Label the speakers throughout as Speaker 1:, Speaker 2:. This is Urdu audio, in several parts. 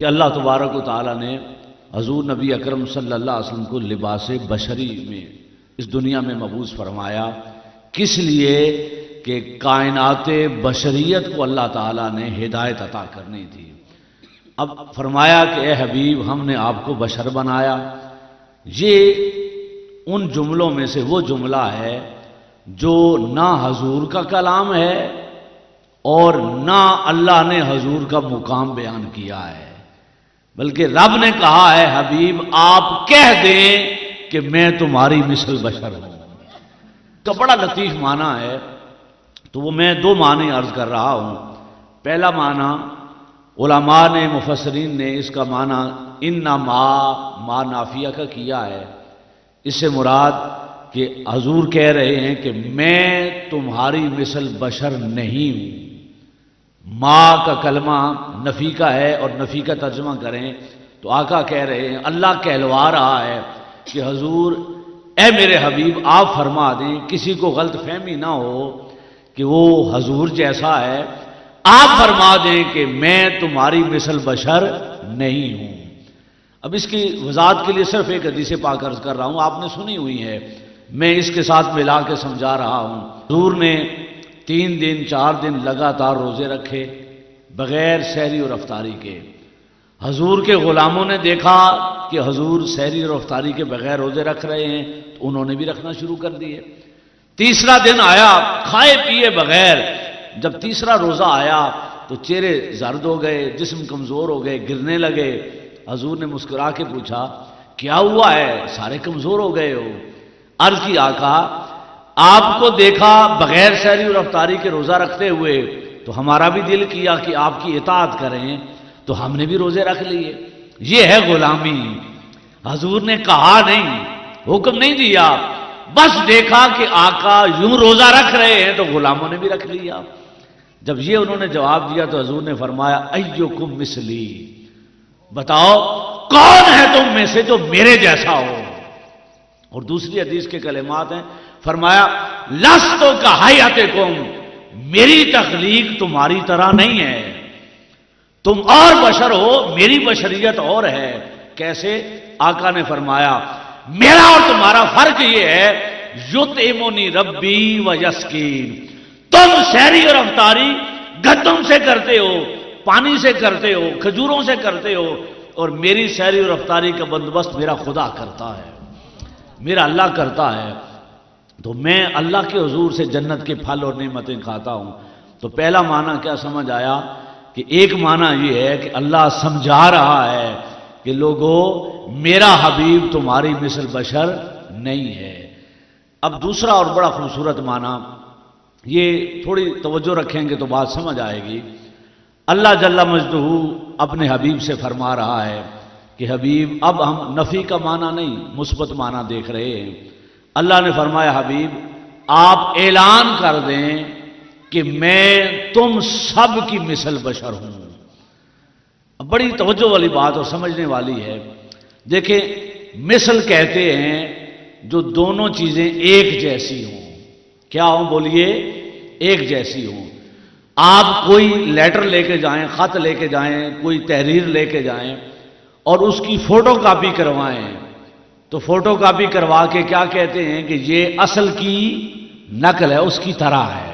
Speaker 1: کہ اللہ تبارک و تعالیٰ نے حضور نبی اکرم صلی اللہ علیہ وسلم کو لباس بشری میں اس دنیا میں مبعوث فرمایا، کس لیے کہ کائنات بشریت کو اللہ تعالیٰ نے ہدایت عطا کرنی تھی۔ اب فرمایا کہ اے حبیب، ہم نے آپ کو بشر بنایا۔ یہ ان جملوں میں سے وہ جملہ ہے جو نہ حضور کا کلام ہے اور نہ اللہ نے حضور کا مقام بیان کیا ہے، بلکہ رب نے کہا ہے حبیب آپ کہہ دیں کہ میں تمہاری مثل بشر ہوں۔ تو بڑا لطیف معنی ہے، تو وہ میں دو معنی عرض کر رہا ہوں۔ پہلا معنی علماء نے، مفسرین نے اس کا معنی ما نافیہ کا کیا ہے۔ اس سے مراد کہ حضور کہہ رہے ہیں کہ میں تمہاری مثل بشر نہیں ہوں۔ ما کا کلمہ نفی کا ہے، اور نفی کا ترجمہ کریں تو آقا کہہ رہے ہیں، اللہ کہلوا رہا ہے کہ حضور اے میرے حبیب آپ فرما دیں، کسی کو غلط فہمی نہ ہو کہ وہ حضور جیسا ہے، آپ فرما دیں کہ میں تمہاری مثل بشر نہیں ہوں۔ اب اس کی وضاحت کے لیے صرف ایک حدیث پاک عرض کر رہا ہوں، آپ نے سنی ہوئی ہے، میں اس کے ساتھ ملا کے سمجھا رہا ہوں۔ حضور نے 3 دن 4 دن لگاتار روزے رکھے بغیر سحری اور افطاری کے۔ حضور کے غلاموں نے دیکھا کہ حضور سحری اور افطاری کے بغیر روزے رکھ رہے ہیں، تو انہوں نے بھی رکھنا شروع کر دیے۔ تیسرا دن آیا کھائے پیے بغیر، جب تیسرا روزہ آیا تو چہرے زرد ہو گئے، جسم کمزور ہو گئے، گرنے لگے۔ حضور نے مسکرا کے پوچھا کیا ہوا ہے، سارے کمزور ہو گئے ہو؟ عرض کی آقا آپ کو دیکھا بغیر سحری اور افطاری کے روزہ رکھتے ہوئے، تو ہمارا بھی دل کیا کہ آپ کی اطاعت کریں، تو ہم نے بھی روزے رکھ لیے۔ یہ ہے غلامی۔ حضور نے کہا نہیں، حکم نہیں دیا، بس دیکھا کہ آقا یوں روزہ رکھ رہے ہیں تو غلاموں نے بھی رکھ لیا۔ جب یہ انہوں نے جواب دیا تو حضور نے فرمایا ایکم مثلی، بتاؤ کون ہے تم میں سے جو میرے جیسا ہو؟ اور دوسری حدیث کے کلمات ہیں، فرمایا لستو کہیاتکم، میری تخلیق تمہاری طرح نہیں ہے، تم اور بشر ہو، میری بشریت اور ہے۔ کیسے؟ آقا نے فرمایا میرا اور تمہارا فرق یہ ہے، یطعمنی ربی ویسقین، تم سحری اور افطاری گندم سے کرتے ہو، پانی سے کرتے ہو، کھجوروں سے کرتے ہو، اور میری سحری اور افطاری کا بندوبست میرا خدا کرتا ہے، میرا اللہ کرتا ہے۔ تو میں اللہ کے حضور سے جنت کے پھل اور نعمتیں کھاتا ہوں۔ تو پہلا معنی کیا سمجھ آیا کہ ایک معنی یہ ہے کہ اللہ سمجھا رہا ہے کہ لوگوں میرا حبیب تمہاری مثل بشر نہیں ہے۔ اب دوسرا اور بڑا خوبصورت معنی، یہ تھوڑی توجہ رکھیں گے تو بات سمجھ آئے گی۔ اللہ جل مجدہ اپنے حبیب سے فرما رہا ہے کہ حبیب، اب ہم نفی کا معنی نہیں مثبت معنی دیکھ رہے ہیں۔ اللہ نے فرمایا حبیب آپ اعلان کر دیں کہ میں تم سب کی مثل بشر ہوں۔ اب بڑی توجہ والی بات اور سمجھنے والی ہے۔ دیکھیں، مثل کہتے ہیں جو دونوں چیزیں ایک جیسی ہوں۔ کیا ہوں بولیے؟ ایک جیسی ہوں۔ آپ کوئی لیٹر لے کے جائیں، خط لے کے جائیں، کوئی تحریر لے کے جائیں اور اس کی فوٹو کاپی کروائیں، تو فوٹو کاپی کروا کے کیا کہتے ہیں کہ یہ اصل کی نقل ہے، اس کی طرح ہے،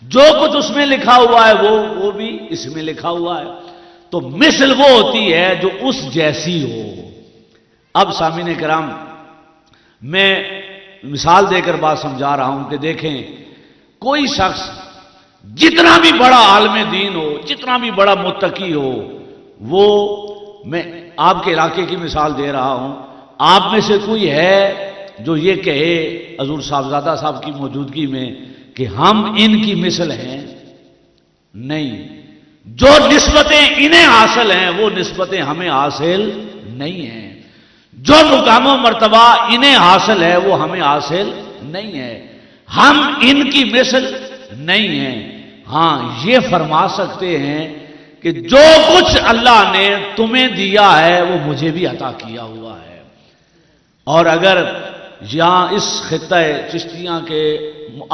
Speaker 1: جو کچھ اس میں لکھا ہوا ہے وہ بھی اس میں لکھا ہوا ہے۔ تو مثل وہ ہوتی ہے جو اس جیسی ہو۔ اب سامعین کرام، میں مثال دے کر بات سمجھا رہا ہوں کہ دیکھیں، کوئی شخص جتنا بھی بڑا عالم دین ہو، جتنا بھی بڑا متقی ہو، وہ، میں آپ کے علاقے کی مثال دے رہا ہوں، آپ میں سے کوئی ہے جو یہ کہے حضور صاحبزادہ صاحب کی موجودگی میں کہ ہم ان کی مثل ہیں؟ نہیں، جو نسبتیں انہیں حاصل ہیں وہ نسبتیں ہمیں حاصل نہیں ہیں، جو مقام و مرتبہ انہیں حاصل ہے وہ ہمیں حاصل نہیں ہے، ہم ان کی مثل نہیں ہیں۔ ہاں یہ فرما سکتے ہیں کہ جو کچھ اللہ نے تمہیں دیا ہے وہ مجھے بھی عطا کیا ہوا ہے۔ اور اگر یہاں اس خطہ چشتیاں کے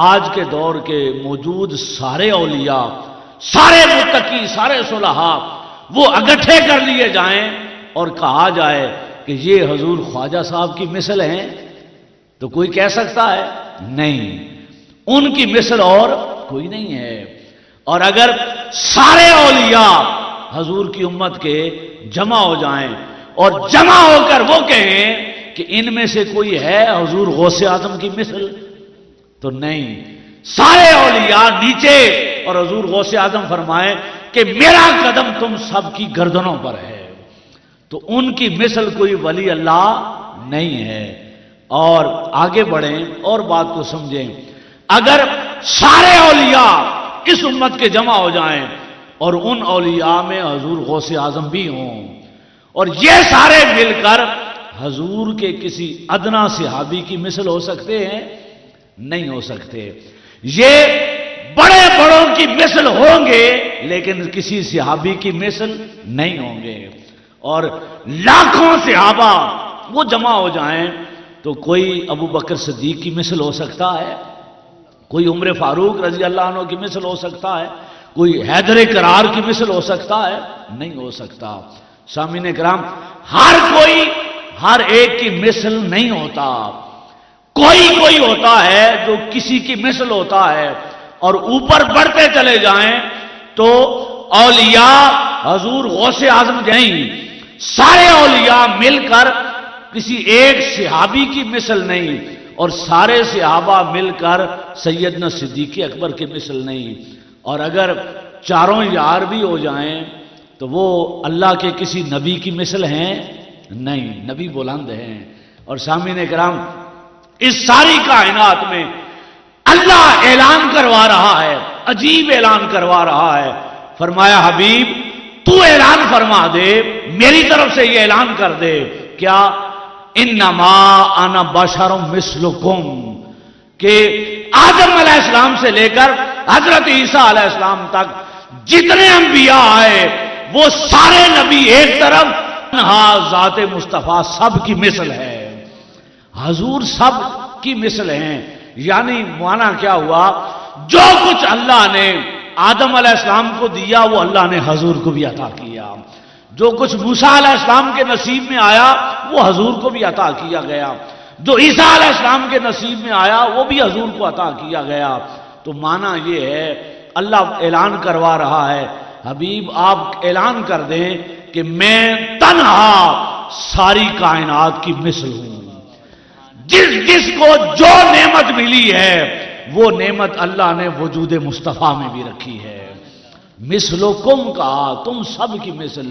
Speaker 1: آج کے دور کے موجود سارے اولیاء، سارے متقی، سارے صلحاء وہ اکٹھے کر لیے جائیں اور کہا جائے کہ یہ حضور خواجہ صاحب کی مثل ہیں، تو کوئی کہہ سکتا ہے؟ نہیں، ان کی مثل اور کوئی نہیں ہے۔ اور اگر سارے اولیاء حضور کی امت کے جمع ہو جائیں اور جمع ہو کر وہ کہیں کہ ان میں سے کوئی ہے حضور غوث اعظم کی مثل، تو نہیں، سارے اولیاء نیچے اور حضور غوث اعظم فرمائیں کہ میرا قدم تم سب کی گردنوں پر ہے، تو ان کی مثل کوئی ولی اللہ نہیں ہے۔ اور آگے بڑھیں اور بات کو سمجھیں، اگر سارے اولیاء اس امت کے جمع ہو جائیں اور ان اولیاء میں حضور غوث اعظم بھی ہوں اور یہ سارے مل کر حضور کے کسی ادنا صحابی کی مثل ہو سکتے ہیں؟ نہیں ہو سکتے۔ یہ بڑے بڑوں کی مثل ہوں گے لیکن کسی صحابی کی مثل نہیں ہوں گے۔ اور لاکھوں صحابہ وہ جمع ہو جائیں تو کوئی ابو بکر صدیق کی مثل ہو سکتا ہے، کوئی عمر فاروق رضی اللہ عنہ کی مثل ہو سکتا ہے، کوئی حیدر کرار کی مثل ہو سکتا ہے؟ نہیں ہو سکتا۔ سامعین کرام، ہر کوئی ہر ایک کی مثل نہیں ہوتا، کوئی ہوتا ہے جو کسی کی مثل ہوتا ہے۔ اور اوپر بڑھتے چلے جائیں تو اولیاء حضور غوث اعظم نہیں، سارے اولیاء مل کر کسی ایک صحابی کی مثل نہیں، اور سارے صحابہ مل کر سیدنا صدیق اکبر کی مثل نہیں۔ اور اگر چاروں یار بھی ہو جائیں تو وہ اللہ کے کسی نبی کی مثل ہیں؟ نہیں، نبی بلند ہیں۔ اور سامعین کرام، اس ساری کائنات میں اللہ اعلان کروا رہا ہے، عجیب اعلان کروا رہا ہے۔ فرمایا حبیب تو اعلان فرما دے، میری طرف سے یہ اعلان کر دے، کیا؟ انما انا بشر مثلکم، کہ آدم علیہ السلام سے لے کر حضرت عیسیٰ علیہ السلام تک جتنے انبیاء آئے وہ سارے نبی ایک طرف، ذات مصطفیٰ سب کی مثل ہے، حضور سب کی مثل ہیں۔ یعنی معنی کیا ہوا؟ جو کچھ اللہ نے آدم علیہ السلام کو دیا وہ اللہ نے حضور کو بھی عطا کیا، جو کچھ موسیٰ علیہ السلام کے نصیب میں آیا وہ حضور کو بھی عطا کیا گیا، جو عیسیٰ علیہ السلام کے نصیب میں آیا وہ بھی حضور کو عطا کیا گیا۔ تو معنی یہ ہے، اللہ اعلان کروا رہا ہے، حبیب آپ اعلان کر دیں کہ میں تنہا ساری کائنات کی مثل ہوں، جس کو جو نعمت ملی ہے وہ نعمت اللہ نے وجود مصطفیٰ میں بھی رکھی ہے۔ مثلکم کہا، تم سب کی مثل۔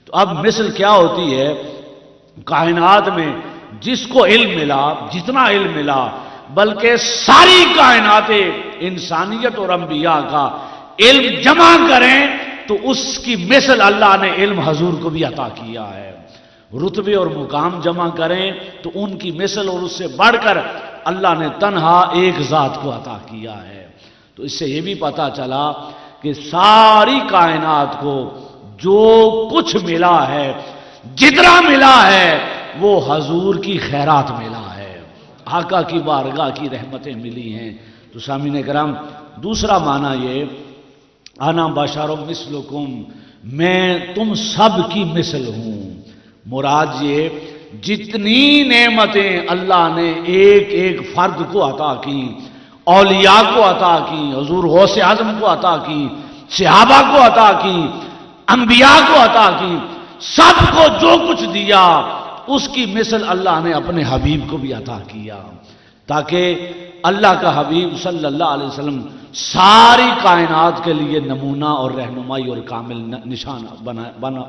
Speaker 1: تو اب مثل کیا ہوتی ہے؟ کائنات میں جس کو علم ملا، جتنا علم ملا، بلکہ ساری کائنات انسانیت اور انبیاء کا علم جمع کریں تو اس کی مثل اللہ نے علم حضور کو بھی عطا کیا ہے۔ رتبے اور مقام جمع کریں تو ان کی مثل اور اس سے بڑھ کر اللہ نے تنہا ایک ذات کو عطا کیا ہے۔ تو اس سے یہ بھی پتا چلا کہ ساری کائنات کو جو کچھ ملا ہے، جتنا ملا ہے، وہ حضور کی خیرات ملا ہے، آقا کی بارگاہ کی رحمتیں ملی ہیں۔ تو سامعین کرام، دوسرا معنی یہ، انا بشر مثلکم، میں تم سب کی مثل ہوں، مراد یہ جتنی نعمتیں اللہ نے ایک ایک فرد کو عطا کی، اولیاء کو عطا کی، حضور غوث اعظم کو عطا کی، صحابہ کو عطا کی، انبیاء کو عطا کی، سب کو جو کچھ دیا اس کی مثل اللہ نے اپنے حبیب کو بھی عطا کیا، تاکہ اللہ کا حبیب صلی اللہ علیہ وسلم ساری کائنات کے لیے نمونہ اور رہنمائی اور کامل نشان بنا